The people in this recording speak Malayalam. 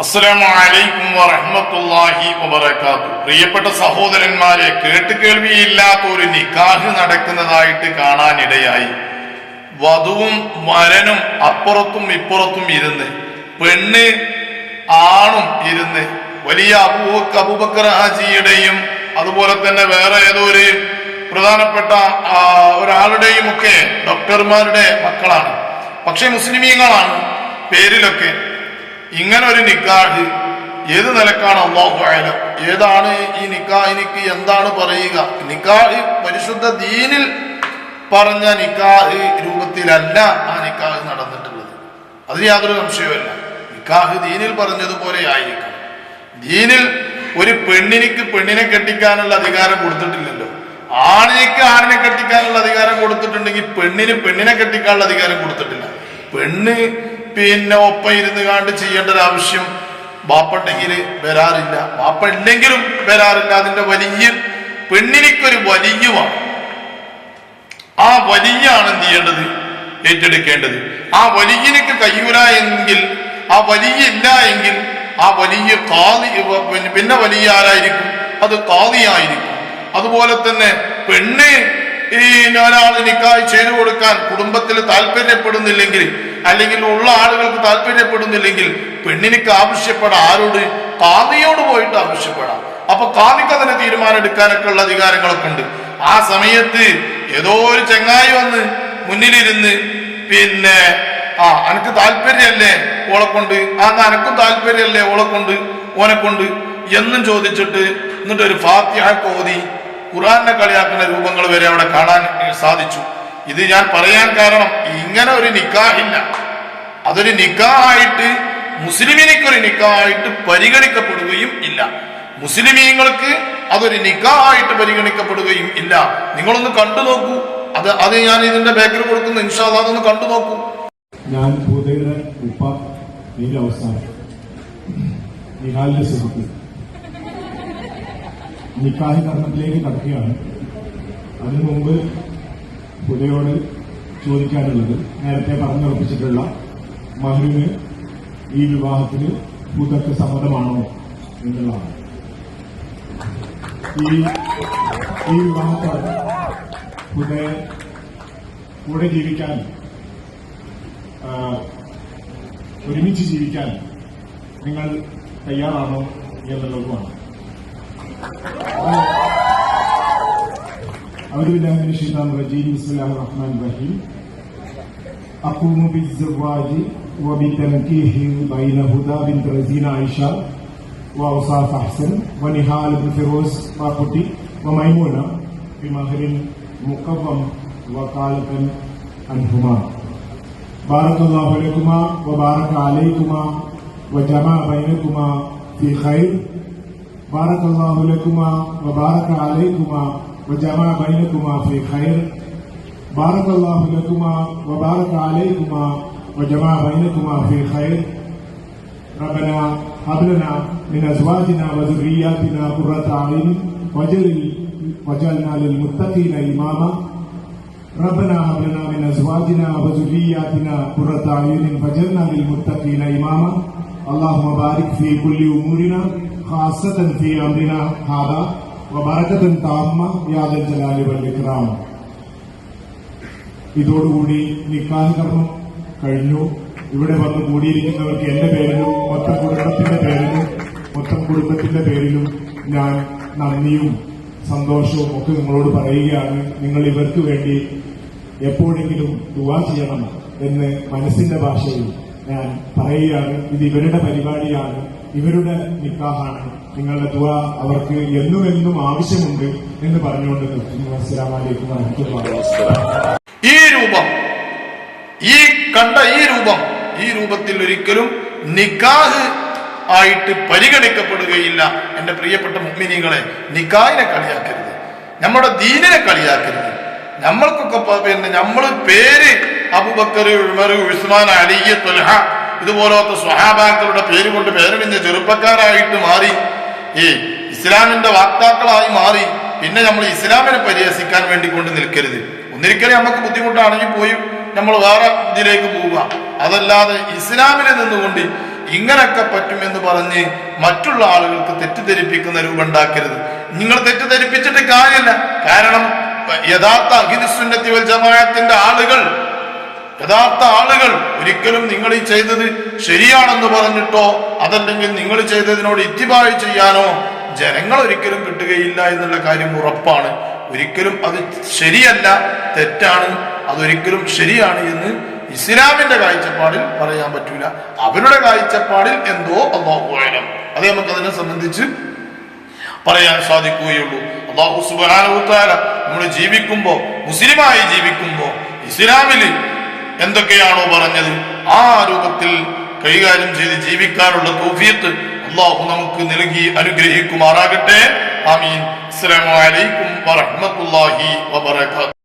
അസ്സലാമു അലൈക്കും വറഹ്മത്തുള്ളാഹി വബറകാതുഹു. പ്രിയപ്പെട്ട സഹോദരന്മാരെ, കേട്ടുകേൾവിയില്ലാത്ത ഒരു നിക്കാഹ് നടക്കുന്നതായിട്ട് കാണാനിടയായി. വധുവും വരനും അപ്പുറത്തും ഇപ്പുറത്തും ഇരുന്ന്, പെണ്ണ് ആണും ഇരുന്ന്, വലിയ അബൂബക്കർ ഹാജിയുടെയും അതുപോലെ തന്നെ വേറെ ഏതോ ഒരു പ്രധാനപ്പെട്ട ഒരാളുടെയും ഒക്കെ ഡോക്ടർമാരുടെ മക്കളാണ്, പക്ഷെ മുസ്ലിമീങ്ങളാണ് പേരിലൊക്കെ. ഇങ്ങനെ ഒരു നിക്കാഹ് ഏത് നിലക്കാണ്? അല്ലാഹു അഅലം. ഏതാണ് ഈ നിക്കാഹ്? എനിക്ക് എന്താണ് പറയുക? നിക്കാഹ് പരിശുദ്ധ ദീനിൽ പറഞ്ഞ നിക്കാഹ് രൂപത്തിലല്ല ആ നിക്കാഹ് നടന്നിട്ടുള്ളത്. അതിന് യാതൊരു സംശയവുമില്ല. നിക്കാഹ് ദീനിൽ പറഞ്ഞതുപോലെ ആയിരിക്കണം. ദീനിൽ ഒരു പെണ്ണിനെ കെട്ടിക്കാനുള്ള അധികാരം കൊടുത്തിട്ടില്ലല്ലോ. ആണിനിക്ക് ആണിനെ കെട്ടിക്കാനുള്ള അധികാരം കൊടുത്തിട്ടുണ്ടെങ്കിൽ പെണ്ണിനെ കെട്ടിക്കാനുള്ള അധികാരം കൊടുത്തിട്ടില്ല. പെണ്ണ് ഒപ്പം ഇരുന്ന് കാണ്ട് ചെയ്യേണ്ട ഒരു ആവശ്യം ബാപ്പുണ്ടെങ്കിൽ വരാറില്ല, ബാപ്പ ഉണ്ടെങ്കിലും വരാറില്ല. അതിന്റെ വലിയ പെണ്ണിനിക്കൊരു വലിയമാണ്. ആ വലിയാണ് എന്ത് ചെയ്യേണ്ടത്? ഏറ്റെടുക്കേണ്ടത്. ആ വലിയനിക്ക് കഴിയൂല എങ്കിൽ, ആ വലിയ ഇല്ല എങ്കിൽ ആ വലിയ കാളി, പിന്നെ വലിയ ആരായിരിക്കും? അത് കാളിയായിരിക്കും. അതുപോലെ തന്നെ പെണ്ണ് ഒരാൾ നിക്കാഹ് ചെയ്തു കൊടുക്കാൻ കുടുംബത്തിൽ താല്പര്യപ്പെടുന്നില്ലെങ്കിൽ, അല്ലെങ്കിൽ ഉള്ള ആളുകൾക്ക് താല്പര്യപ്പെടുന്നില്ലെങ്കിൽ പെണ്ണിനിക്ക് ആവശ്യപ്പെടാം. ആരോട്? കാദിയോട് പോയിട്ട് ആവശ്യപ്പെടാം. അപ്പൊ കാദിക്ക് അതിന് തീരുമാനം എടുക്കാനൊക്കെ ഉള്ള അധികാരങ്ങളൊക്കെ ഉണ്ട്. ആ സമയത്ത് ഏതോ ഒരു ചങ്ങായി വന്ന് മുന്നിലിരുന്ന് അനക്ക് താല്പര്യമല്ലേ ഓളെ കൊണ്ട്, അനക്കും താല്പര്യമല്ലേ ഓനെ കൊണ്ട് എന്നും ചോദിച്ചിട്ട് എന്നിട്ട് ഒരു ഫാത്തിഹ ഓതി ഖുർആനെ കളിയാക്കുന്ന രൂപങ്ങൾ വരെ അവിടെ കാണാൻ സാധിച്ചു. ഇത് ഞാൻ പറയാൻ കാരണം, ഇങ്ങനെ ഒരു നിക്കാഹില്ല. അതൊരു നിക്കാഹായിട്ട്, മുസ്ലിമിനിക്കൊരു നിക്കാഹായിട്ട് പരിഗണിക്കപ്പെടുകയും ഇല്ല. മുസ്ലിമീങ്ങൾക്ക് അതൊരു നിക്കാഹായിട്ട് പരിഗണിക്കപ്പെടുകയും ഇല്ല. നിങ്ങളൊന്ന് കണ്ടു നോക്കൂ. അത് ഞാൻ ഇതിന്റെ ബാക്കിൽ കൊടുക്കുന്നു. ഇൻഷാ അല്ലാഹ് അതൊന്ന് കണ്ടു നോക്കൂ. ഞാൻ ഭൂതയുടെ ഉപ്പ അവസാനം നിഹാലിന്റെ സുഹൃത്ത് നിക്കാഹി കർമ്മത്തിലേക്ക് കടക്കുകയാണ്. അതിനു മുമ്പ് ഹുദയോട് ചോദിക്കാനുള്ളത്, നേരത്തെ പറഞ്ഞുറപ്പിച്ചിട്ടുള്ള മഹ്റിന് ഈ വിവാഹത്തിന് ഹുദക്ക് സമ്മതമാണോ എന്നുള്ളതാണ്. ഈ വിവാഹത്തോട് ഹുദയെ കൂടെ ജീവിക്കാൻ, ഒരുമിച്ച് ജീവിക്കാൻ നിങ്ങൾ തയ്യാറാണോ എന്നുള്ളതുമാണ്. أعوذ بالله من الشيطان الرجيم بسم الله الرحمن الرحيم أقوم بالزواج وبالتنكيح بين هدى بنت رزين عائشة وأوصاف أحسن ونهال بن فيروز باقوتي وميمونة بمهر مقوم وقالة عنهما بارك الله لكما وبارك عليكما وجمع بينكما في خير بارك الله لكما وبارك عليكما وجمع بينكما في خير بارك الله لكما وبارك عليكما وجمع بينكما في خير ربنا هب لنا من ازواجنا وذرياتنا قرة اعين واجعلنا للمتقين اماما ربنا هب لنا من ازواجنا وذرياتنا قرة اعين واجعلنا للمتقين اماما اللهم بارك في كل امورنا خاصة في امرنا هذا വബറകത്തുൻ താമ്മ യാ ദൽ ജലാലി വൽ ഇക്റാം. ഇതോടുകൂടി നിക്കാഹ് കർമ്മം കഴിഞ്ഞു. ഇവിടെ വന്ന് കൂടിയിരിക്കുന്നവർക്ക് എന്റെ പേരിലും മൊത്തം കുടുംബത്തിന്റെ പേരിലും ഞാൻ നന്ദിയും സന്തോഷവും ഒക്കെ നിങ്ങളോട് പറയുകയാണ്. നിങ്ങൾ ഇവർക്ക് വേണ്ടി എപ്പോഴെങ്കിലും ദുആ ചെയ്യണം എന്ന് മനസ്സിന്റെ ഭാഷയിൽ ഞാൻ പറയുകയാണ്. ഇത് ഇവരുടെ പരിപാടിയാണ്, ഇവരുടെ നിക്കാഹാണ്. നിങ്ങളുടെ ദുആ അവർക്ക് എന്നും ആവശ്യമുണ്ട് എന്ന് പറഞ്ഞുകൊണ്ട് നിർത്തുന്നു. അസ്സലാമു അലൈക്കും വറഹ്മത്തുള്ളാഹി. ഈ രൂപത്തിൽ ഒരിക്കലും നിക്കാഹ് ആയിട്ട് പരിഗണിക്കപ്പെടുകയില്ല. എന്റെ പ്രിയപ്പെട്ട മുഅ്മിനീങ്ങളെ, നിക്കാഹിനെ കളിയാക്കരുത്, നമ്മുടെ ദീനിനെ കളിയാക്കരുത്. നമ്മൾക്കൊക്കെ നമ്മള് പേര് അബൂബക്കർ, ഉമർ, ഉസ്മാൻ, അലി, ത്വൽഹ ഇതുപോലത്തെ സ്വഹാബാക്കളുടെ പേര് കൊണ്ട് പേരണിഞ്ഞ ചെറുപ്പക്കാരായിട്ട് മാറി, ഇസ്ലാമിന്റെ വാക്താക്കളായി മാറി. പിന്നെ നമ്മൾ ഇസ്ലാമിനെ പരിഹസിക്കാൻ വേണ്ടി കൊണ്ട് നിൽക്കരുത്. ഒന്നിരിക്കലും നമുക്ക് ബുദ്ധിമുട്ടാണെങ്കിൽ പോയി നമ്മൾ വേറെ ഇതിലേക്ക് പോവുക. അതല്ലാതെ ഇസ്ലാമിൽ നിന്നുകൊണ്ട് ഇങ്ങനൊക്കെ പറ്റുമെന്ന് പറഞ്ഞ് മറ്റുള്ള ആളുകൾക്ക് തെറ്റിദ്ധരിപ്പിക്കുന്ന രൂപം ഉണ്ടാക്കരുത്. നിങ്ങൾ തെറ്റിദ്ധരിപ്പിച്ചിട്ട് കാര്യമില്ല. കാരണം യഥാർത്ഥ അഖിലുസുന്നത്തി വൽ ജമാഅത്തിന്റെ യഥാർത്ഥ ആളുകൾ ഒരിക്കലും നിങ്ങൾ ഈ ചെയ്തത് ശരിയാണെന്ന് പറഞ്ഞിട്ടോ അതല്ലെങ്കിൽ നിങ്ങൾ ചെയ്തതിനോട് ഇത്തിബാഴ് ചെയ്യാനോ ജനങ്ങൾ ഒരിക്കലും കിട്ടുകയില്ല എന്നുള്ള കാര്യം ഉറപ്പാണ്. ഒരിക്കലും അത് ശരിയല്ല, തെറ്റാണ്, അതൊരിക്കലും ശരിയാണ് എന്ന് ഇസ്ലാമിന്റെ കാഴ്ചപ്പാടിൽ പറയാൻ പറ്റൂല. അവരുടെ കാഴ്ചപ്പാടിൽ എന്തോ അല്ലാഹു അഅലം, അത് നമുക്ക് അതിനെ സംബന്ധിച്ച് പറയാൻ സാധിക്കുകയുള്ളൂ. അല്ലാഹു സുബ്ഹാനഹു വ തആല നമ്മൾ ജീവിക്കുമ്പോ, മുസ്ലിമായി ജീവിക്കുമ്പോ ഇസ്ലാമിൽ എന്തൊക്കെയാണോ പറഞ്ഞത് ആ രൂപത്തിൽ കൈകാര്യം ചെയ്ത് ജീവിക്കാനുള്ള തൗഫീഖ് അല്ലാഹു നമുക്ക് നൽകി അനുഗ്രഹിക്കുമാറാകട്ടെ. ആമീൻ. അസ്സലാമു അലൈക്കും വറഹ്മത്തുള്ളാഹി വബറകാതുഹു.